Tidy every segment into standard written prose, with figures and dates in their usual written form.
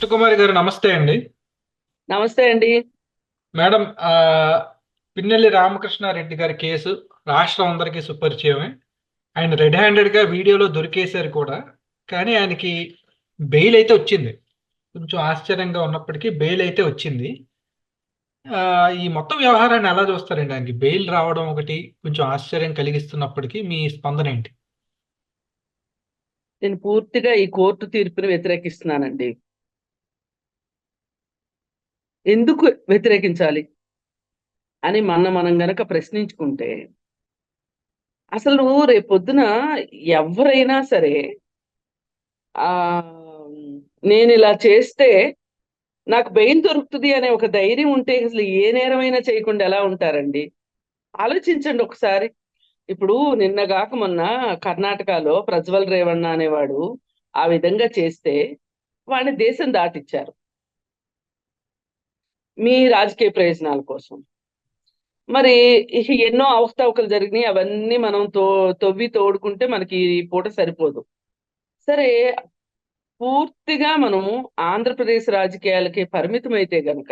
కృష్ణకుమారి గారు నమస్తే అండి. నమస్తే అండి. మేడం, పిన్నెల్లి రామకృష్ణారెడ్డి గారి కేసు రాష్ట్రం అందరికీ సుపరిచయమే. ఆయన రెడ్ హ్యాండెడ్‌గా వీడియోలో దొరికేశారు కూడా. కానీ ఆయనకి బెయిల్ అయితే వచ్చింది. కొంచెం ఆశ్చర్యంగా ఉన్నప్పటికీ బెయిల్ అయితే వచ్చింది. ఈ మొత్తం వ్యవహారాన్ని ఎలా చూస్తారండి? ఆయనకి బెయిల్ రావడం ఒకటి కొంచెం ఆశ్చర్యం కలిగిస్తున్నప్పటికీ మీ స్పందన ఏంటి? నేను పూర్తిగా ఈ కోర్టు తీర్పుని వ్యతిరేకిస్తున్నానండి. ఎందుకు వ్యతిరేకించాలి అని మనం గనక ప్రశ్నించుకుంటే, అసలు రేపొద్దున ఎవరైనా సరే ఆహ్, నేనిలా చేస్తే నాకు బెయిల్ దొరుకుతది అనే ఒక ధైర్యం ఉంటే అసలు ఏ నేరమైనా చేయకుండా ఎలా ఉంటారండి? ఆలోచించండి ఒకసారి. ఇప్పుడు నిన్న గాక మొన్న కర్ణాటకలో ప్రజ్వల్ రేవಣ್ణ అనేవాడు ఆ విధంగా చేస్తే వాడిని దేశం దాటిచ్చారు. మీ రాజకీయ ప్రయోజనాల కోసం. మరి ఎన్నో అవకతవకలు జరిగినాయి. అవన్నీ మనం తవ్వి తోడుకుంటే మనకి ఈ పూట సరిపోదు. సరే, పూర్తిగా మనము ఆంధ్రప్రదేశ్ రాజకీయాలకి పరిమితమైతే గనక,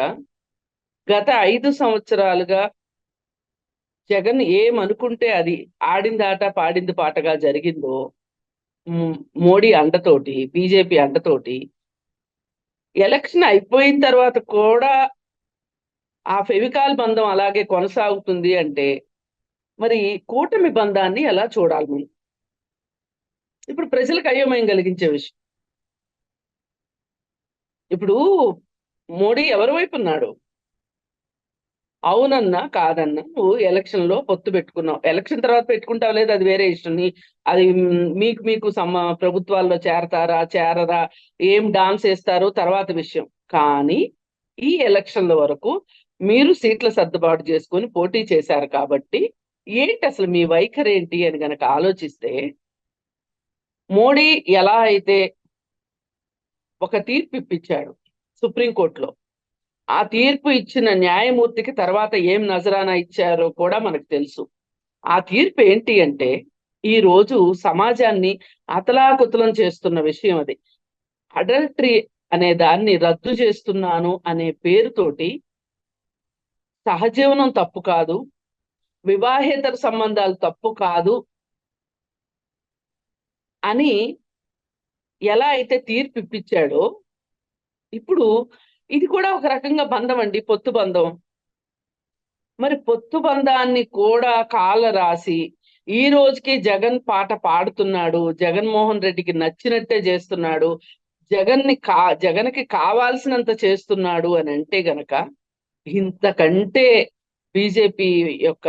గత 5 సంవత్సరాలుగా జగన్ ఏమనుకుంటే అది ఆడిందాట పాడింది పాటగా జరిగిందో, హ్మ్, మోడీ అండతోటి, బీజేపీ అండతోటి ఎలక్షన్ అయిపోయిన తర్వాత కూడా ఆ ఫెవికాల్ బంధం అలాగే కొనసాగుతుంది అంటే, మరి కూటమి బంధాన్ని ఎలా చూడాలి మనం? ఇప్పుడు ప్రజలకు అయోమయం కలిగించే విషయం. ఇప్పుడు మోడీ ఎవరి వైపు ఉన్నాడు? అవునన్నా, కాదన్నా నువ్వు ఎలక్షన్‌లో పొత్తు పెట్టుకున్నావు. ఎలక్షన్ తర్వాత పెట్టుకుంటావో లేదో అది వేరే ఇష్టం. అది మీకు మీకు ప్రభుత్వాల్లో చేరతారా? చేరరా? ఏం డాన్స్ ఏస్తారో తర్వాత విషయం. కానీ ఈ ఎలక్షన్‌ల వరకు మీరు సీట్ల సర్దుబాటు చేసుకొని పోటీ చేశారు కాబట్టి, ఏంటసలు మీ వైఖరేంటి అని గనక ఆలోచిస్తే, మోడీ ఎలా అయితే ఒక తీర్పు ఇప్పించాడు సుప్రీం కోర్టులో. ఆ తీర్పు ఇచ్చిన న్యాయమూర్తికి తర్వాత ఏం నజరానా ఇచ్చారో కూడా మనకు తెలుసు. ఆ తీర్పు ఏంటి అంటే, ఈ రోజు సమాజాన్ని అతలాకుతలం చేస్తున్న విషయం అది. అడల్టరీ అనే దాన్ని రద్దు చేస్తున్నాను అనే పేరుతోటి సహజీవనం తప్పు కాదు, వివాహేతర సంబంధాలు తప్పు కాదు అని ఎలా అయితే తీర్పు ఇప్పించాడో, ఇప్పుడు ఇది కూడా ఒక రకంగా బంధం అండి, పొత్తు బంధం. మరి పొత్తు బంధాన్ని కూడా కాలరాసి ఈ రోజుకి జగన్ పాట పాడుతున్నాడు. జగన్మోహన్ రెడ్డికి నచ్చినట్టే చేస్తున్నాడు. జగన్‌కి కావాల్సినంత చేస్తున్నాడు అని అంటే గనక, ఇంతకంటే బీజేపీ యొక్క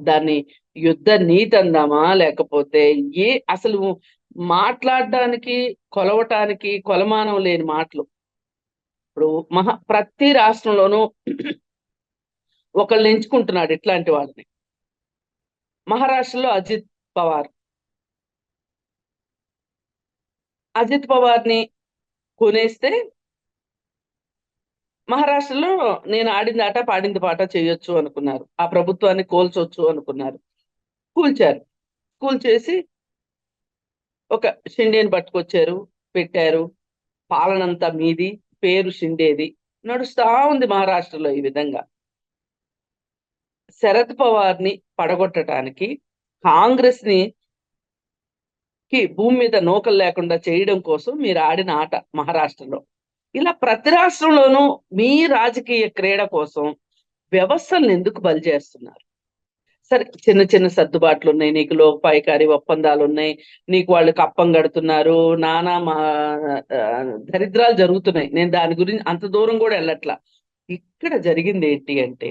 దాన్ని యుద్ధ నీతి అందామా? లేకపోతే అసలు మాట్లాడడానికి, కొలవటానికి కొలమానం లేని మాటలు. ఇప్పుడు ప్రతి రాష్ట్రంలోనూ ఒకళ్ళని ఎంచుకుంటున్నాడు ఇట్లాంటి వాళ్ళని. మహారాష్ట్రలో పవార్. అజిత్ పవార్‌ని కొనేస్తే మహారాష్ట్రలో నేను ఆడింది ఆట, పాడింది పాట చేయొచ్చు అనుకున్నారు. ఆ ప్రభుత్వాన్ని కూల్చొచ్చు అనుకున్నారు. కూల్చారు. కూల్చేసి ఒక షిండేని పట్టుకొచ్చారు, పెట్టారు. పాలనంతా మీది, పేరు షిండేది. నడుస్తా ఉంది మహారాష్ట్రలో ఈ విధంగా. శరద్ పవార్‌ని పడగొట్టడానికి, కాంగ్రెస్‌ని భూమి మీద నూకలు లేకుండా చేయడం కోసం మీరు ఆడిన ఆట మహారాష్ట్రలో. ఇలా ప్రతి రాష్ట్రంలోనూ మీ రాజకీయ క్రీడ కోసం వ్యవస్థలను ఎందుకు బలి చేస్తున్నారు? సరే, చిన్న చిన్న సర్దుబాట్లున్నాయి. నీకు లోపాయికారి ఒప్పందాలున్నాయి. నీకు వాళ్ళు కప్పం గడుతున్నారు. నానా దరిద్రాలు జరుగుతున్నాయి. నేను దాని గురించి అంత దూరం గూడా ఎళ్ళట్లా. ఇక్కడ జరిగిందేంటి అంటే,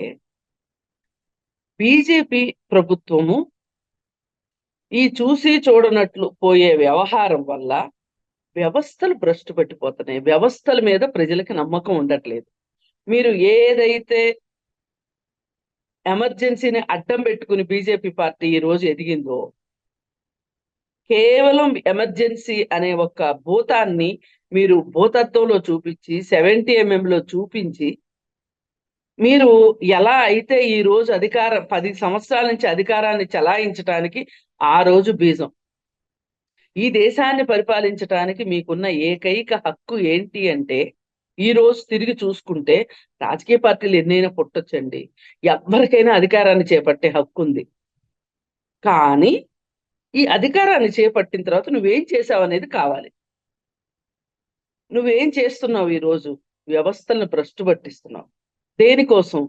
బీజేపీ ప్రభుత్వము ఈ చూసి చూడనట్లు పోయే వ్యవహారం వల్ల వ్యవస్థలు భ్రష్టు పట్టిపోతున్నాయి. వ్యవస్థల మీద ప్రజలకి నమ్మకం ఉండట్లేదు. మీరు ఏదైతే ఎమర్జెన్సీని అడ్డం పెట్టుకుని బీజేపీ పార్టీ ఈ రోజు ఎదిగిందో, కేవలం ఎమర్జెన్సీ అనే ఒక భూతాన్ని మీరు భూతత్వంలో చూపించి 70 ఎంఎంలో చూపించి, మీరు ఎలా అయితే ఈ రోజు 10 సంవత్సరాల నుంచి అధికారాన్ని చలాయించటానికి ఆ రోజు బీజం. ఈ దేశాన్ని పరిపాలించడానికి మీకున్న ఏకైక హక్కు ఏంటి అంటే, ఈ రోజు తిరిగి చూసుకుంటే రాజకీయ పార్టీలు ఎన్నైనా పుట్టొచ్చండి, ఎవరికైనా అధికారాన్ని చేపట్టే హక్కు ఉంది. కానీ ఈ అధికారాన్ని చేపట్టిన తర్వాత నువ్వేం చేసావు అనేది కావాలి. నువ్వేం చేస్తున్నావు? ఈ రోజు వ్యవస్థలను భ్రష్టు పట్టిస్తున్నావు. దేనికోసం?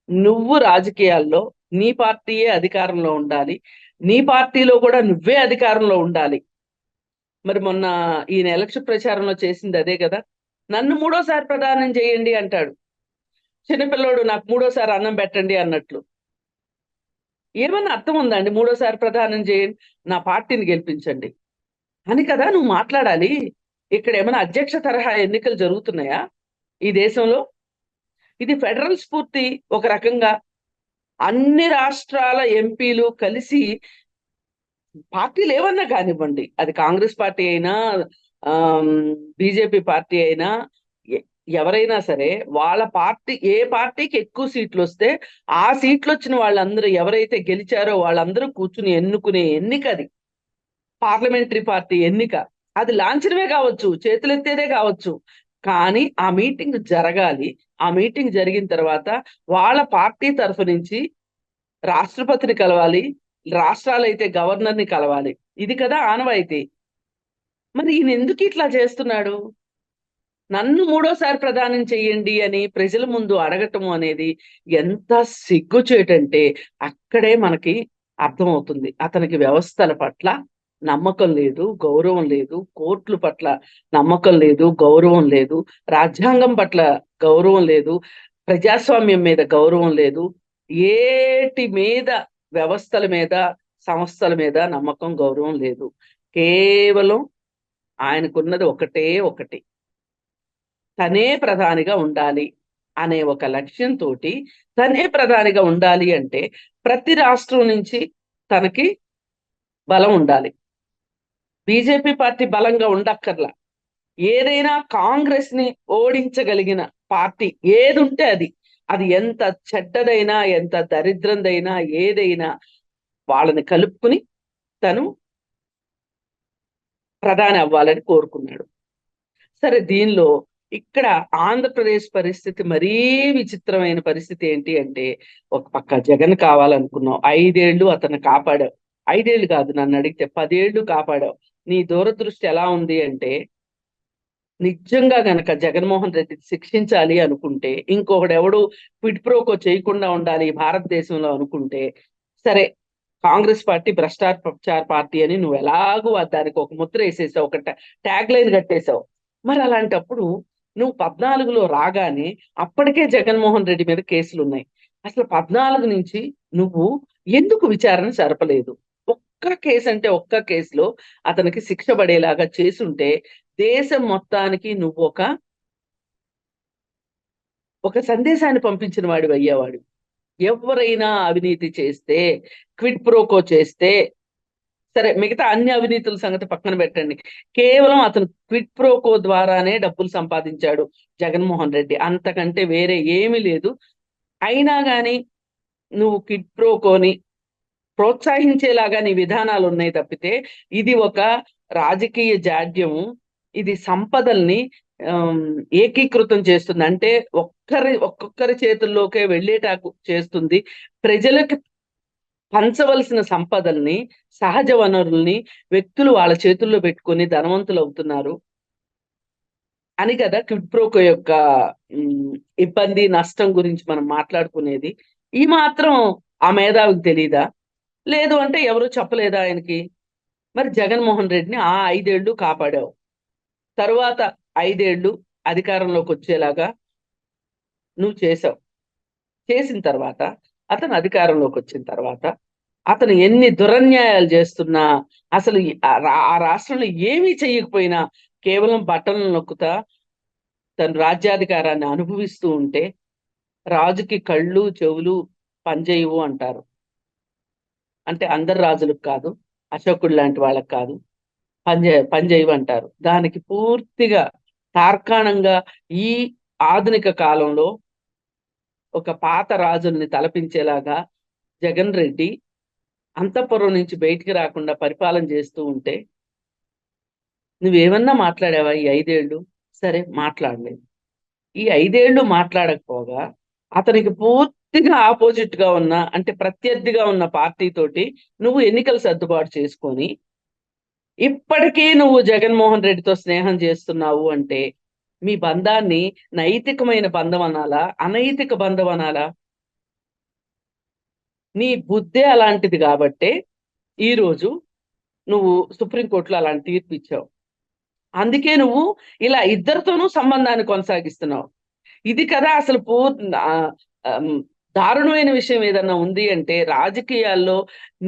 నువ్వు రాజకీయాల్లో నీ పార్టీయే అధికారంలో ఉండాలి, నీ పార్టీలో కూడా నువ్వే అధికారంలో ఉండాలి. మరి మొన్న ఈయన ఎలక్షన్ ప్రచారంలో చేసింది అదే కదా. నన్ను మూడోసారి ప్రధానం చేయండి అంటాడు. చిన్నపిల్లోడు నాకు మూడోసారి అన్నం పెట్టండి అన్నట్లు. ఏమన్నా అర్థం ఉందండి? మూడోసారి ప్రధానం చేయండి, నా పార్టీని గెలిపించండి అని కదా నువ్వు మాట్లాడాలి. ఇక్కడ ఏమైనా అధ్యక్ష తరహా ఎన్నికలు జరుగుతున్నాయా ఈ దేశంలో? ఇది ఫెడరల్ స్ఫూర్తి. ఒక రకంగా అన్ని రాష్ట్రాల ఎంపీలు కలిసి, పార్టీలు ఏమన్నా కానివ్వండి, అది కాంగ్రెస్ పార్టీ అయినా బీజేపీ పార్టీ అయినా ఎవరైనా సరే, వాళ్ళ పార్టీ ఏ పార్టీకి ఎక్కువ సీట్లు వస్తే ఆ సీట్లు వచ్చిన వాళ్ళందరూ ఎవరైతే గెలిచారో వాళ్ళందరూ కూర్చుని ఎన్నుకునే ఎన్నిక అది. పార్లమెంటరీ పార్టీ ఎన్నిక. అది లాంఛనమే కావచ్చు, చేతులెత్తేదే కావచ్చు, కానీ ఆ మీటింగ్ జరగాలి. ఆ మీటింగ్ జరిగిన తర్వాత వాళ్ళ పార్టీ తరఫు నుంచి రాష్ట్రపతిని కలవాలి, రాష్ట్రాలైతే గవర్నర్ని కలవాలి. ఇది కదా ఆనవాయితీ. మరి ఈయన ఎందుకు ఇట్లా చేస్తున్నాడు? నన్ను మూడోసారి ప్రధానం చెయ్యండి అని ప్రజల ముందు అడగటము అనేది ఎంత సిగ్గుచేటంటే అక్కడే మనకి అర్థమవుతుంది అతనికి వ్యవస్థల పట్ల నమ్మకం లేదు, గౌరవం లేదు, కోర్టుల పట్ల నమ్మకం లేదు, గౌరవం లేదు, రాజ్యాంగం పట్ల గౌరవం లేదు, ప్రజాస్వామ్యం మీద గౌరవం లేదు, ఏటి మీద వ్యవస్థల మీద సంస్థల మీద నమ్మకం, గౌరవం లేదు. కేవలం ఆయనకున్నది ఒకటే ఒకటి, తనే ప్రధానిగా ఉండాలి అనే ఒక లక్ష్యంతో తనే ప్రధానిగా ఉండాలి అంటే ప్రతి రాష్ట్రం నుంచి తనకి బలం ఉండాలి. బీజేపీ పార్టీ బలంగా ఉండక్కర్లా, ఏదైనా కాంగ్రెస్ ని ఓడించగలిగిన పార్టీ ఏది ఉంటే అది, అది ఎంత చెడ్డదైనా ఎంత దరిద్రందైనా ఏదైనా వాళ్ళని కలుపుకుని తను ప్రధాని అవ్వాలని కోరుకున్నాడు. సరే, దీనిలో ఇక్కడ ఆంధ్రప్రదేశ్ పరిస్థితి మరీ విచిత్రమైన పరిస్థితి ఏంటి అంటే, ఒక పక్క జగన్ కావాలనుకున్నావు, 5 ఏళ్ళు అతను కాపాడావు. 5 ఏళ్ళు కాదు, నన్ను అడిగితే 10 ఏళ్ళు కాపాడావు. నీ దూరదృష్టి ఎలా ఉంది అంటే, నిజంగా గనక జగన్మోహన్ రెడ్డి శిక్షించాలి అనుకుంటే, ఇంకొకడెవడు క్విడ్ ప్రోకో చేయకుండా ఉండాలి భారతదేశంలో అనుకుంటే, సరే కాంగ్రెస్ పార్టీ భ్రష్టాచార పార్టీ అని నువ్వు ఎలాగూ దానికి ఒక ముద్ర వేసేసావు, ఒక ట్యాగ్ లైన్ కట్టేశావు. మరి అలాంటప్పుడు నువ్వు 14లో రాగానే అప్పటికే జగన్మోహన్ రెడ్డి మీద కేసులు ఉన్నాయి. అసలు 14 నుంచి నువ్వు ఎందుకు విచారణ జరపలేదు? ఒక్క కేసు అంటే ఒక్క కేసులో అతనికి శిక్ష పడేలాగా చేసుంటే దేశం మొత్తానికి నువ్వు ఒక సందేశాన్ని పంపించిన వాడివి అయ్యేవాడు. ఎవరైనా అవినీతి చేస్తే, క్విడ్ ప్రోకో చేస్తే, సరే మిగతా అన్ని అవినీతుల సంగతి పక్కన పెట్టండి, కేవలం అతను క్విడ్ ప్రోకో ద్వారానే డబ్బులు సంపాదించాడు జగన్మోహన్ రెడ్డి, అంతకంటే వేరే ఏమీ లేదు. అయినా కానీ నువ్వు క్విడ్ ప్రోకోని ప్రోత్సహించేలాగా నీ విధానాలు ఉన్నాయి తప్పితే, ఇది ఒక రాజకీయ జాడ్యము, ఇది సంపదల్ని ఏకీకృతం చేస్తుంది. అంటే ఒక్కొక్కరి చేతుల్లోకే వెళ్ళేటాకు చేస్తుంది. ప్రజలకు పంచవలసిన సంపదల్ని, సహజ వనరుల్ని వ్యక్తులు వాళ్ళ చేతుల్లో పెట్టుకొని ధనవంతులు అవుతున్నారు అని కదా క్విడ్ ప్రోకో యొక్క ఇబ్బంది, నష్టం గురించి మనం మాట్లాడుకునేది. ఈ మాత్రం ఆ మేధావికి తెలీదా? లేదు అంటే ఎవరు చెప్పలేదా ఆయనకి? మరి జగన్మోహన్ రెడ్డిని ఆ 5 ఏళ్ళు కాపాడావు, తరువాత 5 ఏళ్ళు అధికారంలోకి వచ్చేలాగా నువ్వు చేసావు. చేసిన తర్వాత అతను అధికారంలోకి వచ్చిన తర్వాత అతను ఎన్ని దురన్యాయాలు చేస్తున్నా, అసలు ఆ రాష్ట్రంలో ఏమీ చెయ్యకపోయినా కేవలం బట్టలు నొక్కుతా తను రాజ్యాధికారాన్ని అనుభవిస్తూ ఉంటే, రాజుకి కళ్ళు చెవులు పనిచేయవు అంటారు. అంటే అందరు రాజులకు కాదు, అశోకుడు లాంటి వాళ్ళకి కాదు, పనిచేయవు అంటారు. దానికి పూర్తిగా తార్కాణంగా ఈ ఆధునిక కాలంలో ఒక పాత రాజుల్ని తలపించేలాగా జగన్ రెడ్డి అంతఃపురం నుంచి బయటికి రాకుండా పరిపాలన చేస్తూ ఉంటే, నువ్వేమన్నా మాట్లాడావా ఈ 5 ఏళ్ళు? సరే మాట్లాడలేదు. ఈ 5 ఏళ్ళు మాట్లాడకపోగా అతనికి పూర్తిగా ఆపోజిట్ గా ఉన్న అంటే ప్రత్యర్థిగా ఉన్న పార్టీ తోటి నువ్వు ఎన్నికలు సర్దుబాటు చేసుకొని ఇప్పటికీ నువ్వు జగన్మోహన్ రెడ్డితో స్నేహం చేస్తున్నావు అంటే మీ బంధాన్ని నైతికమైన బంధం అనాలా, అనైతిక బంధం అనాలా? నీ బుద్ధే అలాంటిది కాబట్టే ఈరోజు నువ్వు సుప్రీంకోర్టులో అలాంటి తీర్పు ఇచ్చావు. అందుకే నువ్వు ఇలా ఇద్దరితోనూ సంబంధాన్ని కొనసాగిస్తున్నావు. ఇది కదా అసలు దారుణమైన విషయం ఏదన్నా ఉంది అంటే రాజకీయాల్లో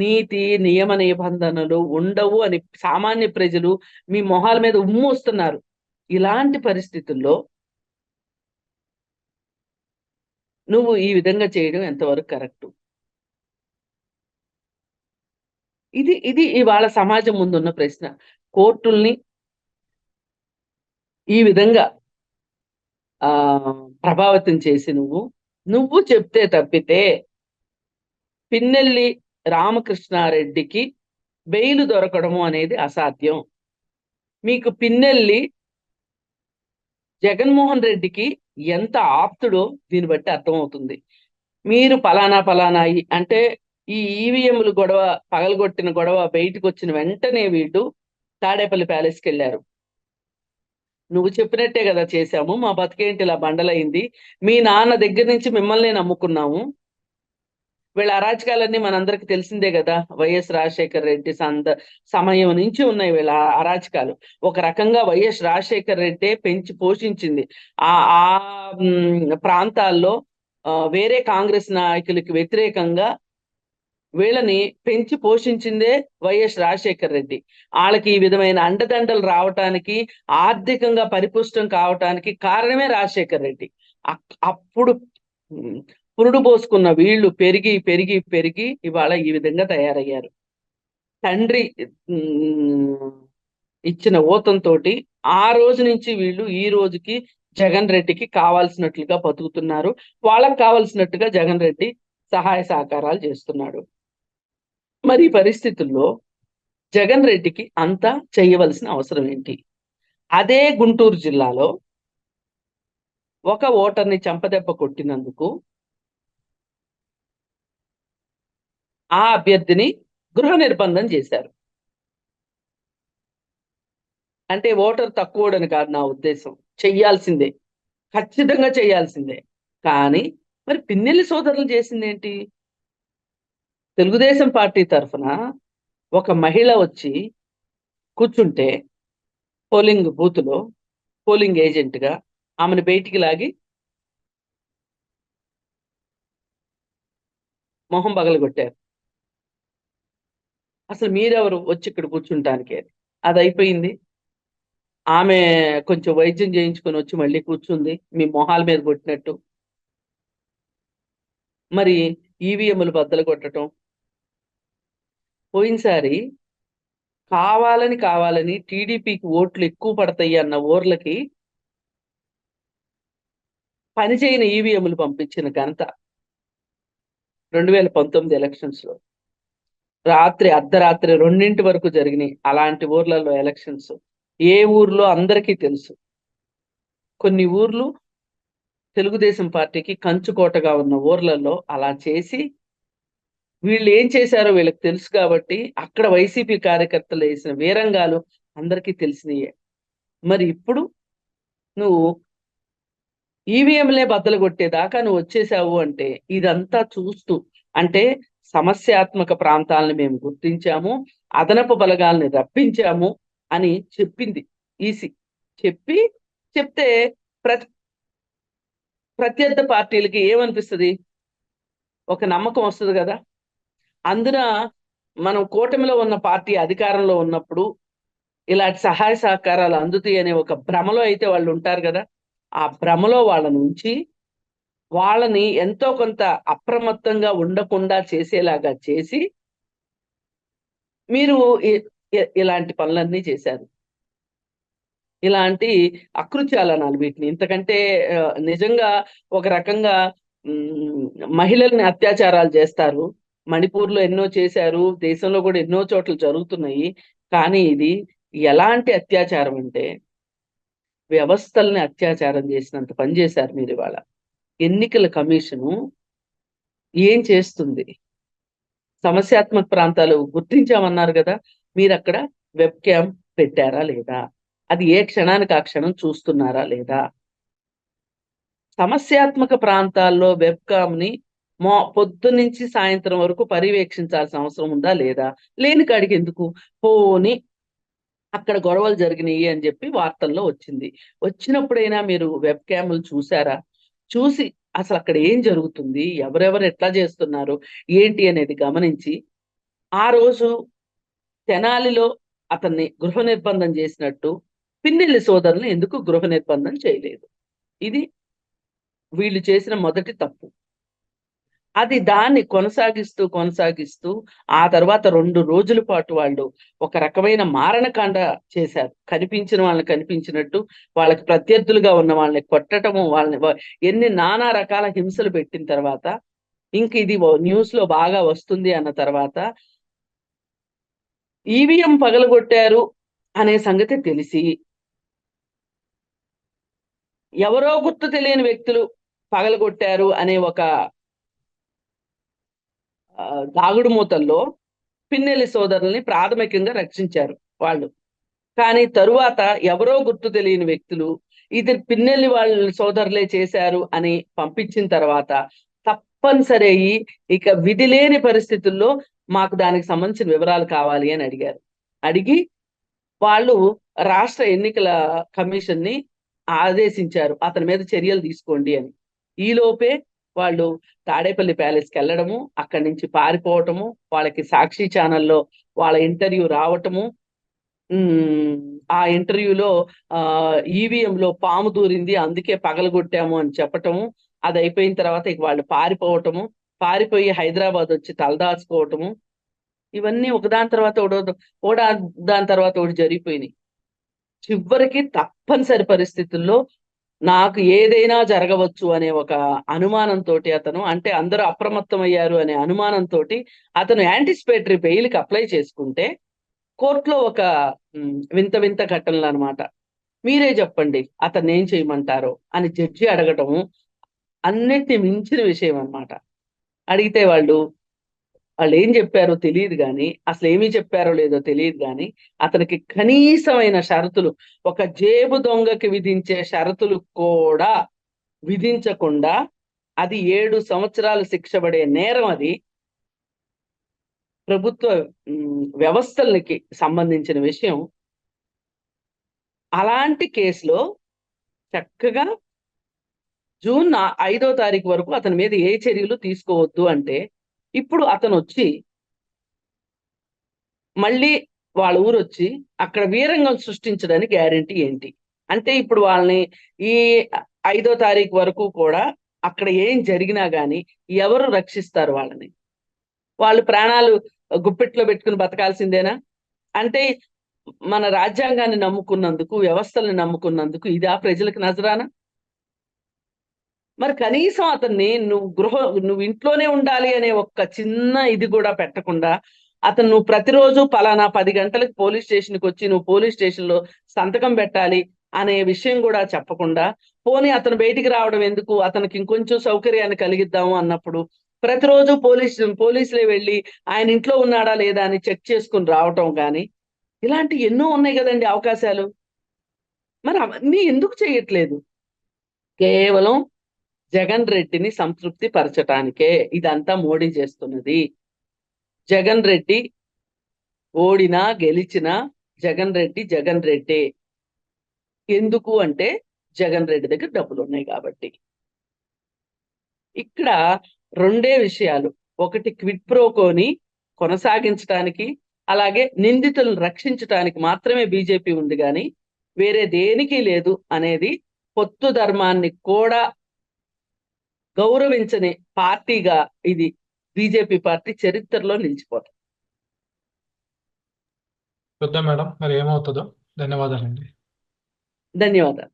నీతి నియమ నిబంధనలు ఉండవు అని సామాన్య ప్రజలు మీ మొహాల మీద ఉమ్మూస్తున్నారు. ఇలాంటి పరిస్థితుల్లో నువ్వు ఈ విధంగా చేయడం ఎంతవరకు కరెక్టు? ఇది ఇది ఇవాళ సమాజం ముందున్న ప్రశ్న. కోర్టుల్ని ఈ విధంగా ప్రభావితం చేసి నువ్వు చెప్తే తప్పితే పిన్నెల్లి రామకృష్ణారెడ్డికి బెయిల్ దొరకడము అనేది అసాధ్యం. మీకు పిన్నెల్లి జగన్మోహన్ రెడ్డికి ఎంత ఆప్తుడో దీన్ని బట్టి అర్థమవుతుంది. మీరు పలానా అంటే ఈ ఈవీఎంలు గొడవ పగలగొట్టిన గొడవ బయటకు వచ్చిన వెంటనే వీళ్ళు తాడేపల్లి ప్యాలెస్కి వెళ్ళారు. నువ్వు చెప్పినట్టే కదా చేశాము, మా బతికేంటి ఇలా బండలైంది, మీ నాన్న దగ్గర నుంచి మిమ్మల్ని నమ్ముకున్నాము, వీళ్ళ అరాచకాలన్నీ మనందరికి తెలిసిందే కదా. వైఎస్ రాజశేఖర్ రెడ్డి సమయం నుంచి ఉన్నాయి వీళ్ళ అరాచకాలు. ఒక రకంగా వైఎస్ రాజశేఖర్ రెడ్డి పెంచి పోషించింది ఆ ఆ ప్రాంతాల్లో వేరే కాంగ్రెస్ నాయకులకి వ్యతిరేకంగా వీళ్ళని పెంచి పోషించిందే వైఎస్ రాజశేఖర్ రెడ్డి. వాళ్ళకి ఈ విధమైన అండదండలు రావటానికి, ఆర్థికంగా పరిపుష్టం కావటానికి కారణమే రాజశేఖర్ రెడ్డి. అప్పుడు పురుడు పోసుకున్న వీళ్ళు పెరిగి పెరిగి పెరిగి ఇవాళ ఈ విధంగా తయారయ్యారు. తండ్రి ఇచ్చిన ఊతంతో ఆ రోజు నుంచి వీళ్ళు ఈ రోజుకి జగన్ రెడ్డికి కావాల్సినట్లుగా బతుకుతున్నారు. వాళ్ళకి కావాల్సినట్టుగా జగన్ రెడ్డి సహాయ సహకారాలు చేస్తున్నాడు. మరి ఈ పరిస్థితుల్లో జగన్ రెడ్డికి అంతా చేయవలసిన అవసరం ఏంటి? అదే గుంటూరు జిల్లాలో ఒక ఓటర్ని చెంపదెబ్బ కొట్టినందుకు ఆ అభ్యర్థిని గృహ నిర్బంధం చేశారు. అంటే ఓటర్ తక్కువడని కాదు నా ఉద్దేశం, చెయ్యాల్సిందే, ఖచ్చితంగా చేయాల్సిందే. కానీ మరి పిన్నెల్లి సోదరులు చేసిందేంటి? తెలుగుదేశం పార్టీ తరఫున ఒక మహిళ వచ్చి కూర్చుంటే పోలింగ్ బూత్లో పోలింగ్ ఏజెంట్గా ఆమెను బయటికి లాగి మొహం పగలగొట్టారు. అసలు మీరెవరు వచ్చి ఇక్కడ కూర్చుంటానికి? అది అయిపోయింది. ఆమె కొంచెం వైద్యం చేయించుకొని వచ్చి మళ్ళీ కూర్చుంది మీ మొహాల మీద కొట్టినట్టు. మరి ఈవీఎంలు బద్దలు కొట్టడం, పోయినసారి కావాలని టీడీపీకి ఓట్లు ఎక్కువ పడతాయి అన్న ఊర్లకి పనిచేయని ఈవీఎంలు పంపించిన ఘనత 2019 ఎలక్షన్స్ లో. అర్ధరాత్రి 2 వరకు జరిగినాయి అలాంటి ఊర్లలో ఎలక్షన్స్. ఏ ఊర్లో అందరికీ తెలుసు. కొన్ని ఊర్లు తెలుగుదేశం పార్టీకి కంచుకోటగా ఉన్న ఊర్లలో అలా చేసి వీళ్ళు ఏం చేశారో వీళ్ళకి తెలుసు కాబట్టి అక్కడ వైసీపీ కార్యకర్తలు వేసిన వీరంగాలు అందరికీ తెలిసినయే. మరి ఇప్పుడు నువ్వు ఈవీఎంలే బద్దలు కొట్టేదాకా నువ్వు వచ్చేసావు అంటే ఇదంతా చూస్తూ అంటే సమస్యాత్మక ప్రాంతాలను మేము గుర్తించాము, అదనపు బలగాల్ని రప్పించాము అని చెప్పింది ఈసీ. చెప్తే ప్రత్యర్థి పార్టీలకి ఏమనిపిస్తుంది? ఒక నమ్మకం వస్తుంది కదా. అందున మనం కూటమిలో ఉన్న పార్టీ అధికారంలో ఉన్నప్పుడు ఇలాంటి సహాయ సహకారాలు అందుతాయి అనే ఒక భ్రమలో అయితే వాళ్ళు ఉంటారు కదా. ఆ భ్రమలో వాళ్ళని ఎంతో కొంత అప్రమత్తంగా ఉండకుండా చేసేలాగా చేసి మీరు ఇలాంటి పనులన్నీ చేశారు. ఇలాంటి అకృత్యాలనాలు వీటిని. ఇంతకంటే నిజంగా ఒక రకంగా మహిళల్ని అత్యాచారాలు చేస్తారు. మణిపూర్లో ఎన్నో చేశారు, దేశంలో కూడా ఎన్నో చోట్ల జరుగుతున్నాయి. కానీ ఇది ఎలాంటి అత్యాచారం అంటే వ్యవస్థల్ని అత్యాచారం చేసినంత పని చేశారు మీరు ఇవాళ. ఎన్నికల కమిషను ఏం చేస్తుంది? సమస్యాత్మక ప్రాంతాలు గుర్తించామన్నారు కదా, మీరు అక్కడ వెబ్ క్యామ్ పెట్టారా లేదా? అది ఏ క్షణానికి ఆ క్షణం చూస్తున్నారా లేదా? సమస్యాత్మక ప్రాంతాల్లో వెబ్ కామ్ ని పొద్దున్నుంచి సాయంత్రం వరకు పర్యవేక్షించాల్సిన అవసరం ఉందా లేదా? లేని కాడికి ఎందుకు? పోని అక్కడ గొడవలు జరిగినాయి అని చెప్పి వార్తల్లో వచ్చింది. వచ్చినప్పుడైనా మీరు వెబ్ క్యామ్‌లు చూసారా? చూసి అసలు అక్కడ ఏం జరుగుతుంది? ఎవరెవరు ఎట్లా చేస్తున్నారు? ఏంటి అనేది గమనించి, ఆ రోజు తెనాలిలో అతన్ని గృహ నిర్బంధం చేసినట్టు పిన్నెల్లి సోదరుల్ని ఎందుకు గృహ నిర్బంధం చేయలేదు? ఇది వీళ్ళు చేసిన మొదటి తప్పు. అది దాన్ని కొనసాగిస్తూ ఆ తర్వాత 2 రోజుల పాటు వాళ్ళు ఒక రకమైన మారణకాండ చేశారు. కనిపించిన వాళ్ళని కనిపించినట్టు, వాళ్ళకి ప్రత్యర్థులుగా ఉన్న వాళ్ళని కొట్టటము, వాళ్ళని ఎన్ని నానా రకాల హింసలు పెట్టిన తర్వాత, ఇంక ఇది న్యూస్‌లో బాగా వస్తుంది అన్న తర్వాత, ఈవీఎం పగలగొట్టారు అనే సంగతి తెలిసి, ఎవరో గుర్తు తెలియని వ్యక్తులు పగలగొట్టారు అనే ఒక దాగుడు మూతల్లో పిన్నెల్లి సోదరుల్ని ప్రాథమికంగా రక్షించారు వాళ్ళు. కానీ తరువాత ఎవరో గుర్తు తెలియని వ్యక్తులు ఇది పిన్నెల్లి వాళ్ళ సోదరులే చేశారు అని పంపించిన తర్వాత తప్పనిసరి అయ్యి ఇక విధి లేని పరిస్థితుల్లో మాకు దానికి సంబంధించిన వివరాలు కావాలి అని అడిగారు. అడిగి వాళ్ళు రాష్ట్ర ఎన్నికల కమిషన్ ని ఆదేశించారు, అతని మీద చర్యలు తీసుకోండి అని. ఈలోపే వాళ్ళు తాడేపల్లి ప్యాలెస్కి వెళ్ళడము, అక్కడి నుంచి పారిపోవటము, వాళ్ళకి సాక్షి ఛానల్లో వాళ్ళ ఇంటర్వ్యూ రావటము, ఆ ఇంటర్వ్యూలో ఈవీఎంలో పాము దూరింది అందుకే పగలగొట్టాము అని చెప్పటము, అది అయిపోయిన తర్వాత ఇక వాళ్ళు పారిపోవటము, పారిపోయి హైదరాబాద్ వచ్చి తలదాచుకోవటము, ఇవన్నీ ఒకదాని తర్వాత దాని తర్వాత ఒకటి జరిగిపోయినాయి. చివరికి తప్పనిసరి పరిస్థితుల్లో నాకు ఏదైనా జరగవచ్చు అనే ఒక అనుమానంతో అతను, అంటే అందరూ అప్రమత్తమయ్యారు అనే అనుమానంతో అతను యాంటిసిపేటరీ బెయిల్‌కి అప్లై చేసుకుంటే, కోర్టులో ఒక వింత వింత ఘటనలు అనమాట. మీరే చెప్పండి అతన్ని ఏం చేయమంటారో అని జడ్జి అడగటము అన్నిటిని మించిన విషయం అన్నమాట. అడిగితే వాళ్ళు ఏం చెప్పారో తెలియదు గాని, అసలు ఏమి చెప్పారో లేదో తెలియదు గాని, అతనికి కనీసమైన షరతులు, ఒక జేబు దొంగకి విధించే షరతులు కూడా విధించకుండా, అది 7 సంవత్సరాలు శిక్ష పడే నేరం అది. ప్రభుత్వ వ్యవస్థలకి సంబంధించిన విషయం. అలాంటి కేసులో చక్కగా జూన్ 5వ తారీఖు వరకు అతని మీద ఏ చర్యలు తీసుకోవద్దు అంటే, ఇప్పుడు అతనొచ్చి మళ్ళీ వాళ్ళ ఊరొచ్చి అక్కడ వీరంగం సృష్టించడానికి గ్యారెంటీ ఏంటి? అంటే ఇప్పుడు వాళ్ళని ఈ 5వ తారీఖు వరకు కూడా అక్కడ ఏం జరిగినా గాని ఎవరు రక్షిస్తారు వాళ్ళని? వాళ్ళు ప్రాణాలు గుప్పెట్లో పెట్టుకుని బతకాల్సిందేనా? అంటే మన రాజ్యాంగాన్ని నమ్ముకున్నందుకు, వ్యవస్థల్ని నమ్ముకున్నందుకు ఇదా ప్రజలకు నజరానా? మరి కనీసం అతన్ని నువ్వు ఇంట్లోనే ఉండాలి అనే ఒక్క చిన్న ఇది కూడా పెట్టకుండా, అతను నువ్వు ప్రతిరోజు పలానా 10 గంటలకు పోలీస్ స్టేషన్‌కి వచ్చి నువ్వు పోలీస్ స్టేషన్‌లో సంతకం పెట్టాలి అనే విషయం కూడా చెప్పకుండా, పోనీ అతను బయటికి రావడం ఎందుకు? అతనికి ఇంకొంచెం సౌకర్యాన్ని కలిగిద్దాము అన్నప్పుడు, ప్రతిరోజు పోలీసులే వెళ్ళి ఆయన ఇంట్లో ఉన్నాడా లేదా అని చెక్ చేసుకొని రావటం గాని, ఇలాంటి ఎన్నో ఉన్నాయి గదండీ అవకాశాలు. మరి అవన్నీ ఎందుకు చేయట్లేదు? కేవలం జగన్ రెడ్డిని సంతృప్తి పరచటానికే ఇదంతా మోడీ చేస్తున్నది. జగన్ రెడ్డి ఓడినా గెలిచినా జగన్ రెడ్డే. ఎందుకు అంటే జగన్ రెడ్డి దగ్గర డబ్బులున్నాయి కాబట్టి. ఇక్కడ 2 విషయాలు. ఒకటి క్విడ్ ప్రోకోని కొనసాగించటానికి, అలాగే నిందితులను రక్షించటానికి మాత్రమే బీజేపీ ఉంది గాని వేరే దేనికి లేదు అనేది పొత్తు ధర్మాన్ని కూడా గౌరవించని పార్టీగా ఇది బీజేపీ పార్టీ చరిత్రలో నిలిచిపోతుంది. చూద్దాం మేడం మరి ఏమవుతుందో. ధన్యవాదాలండి. ధన్యవాదాలు.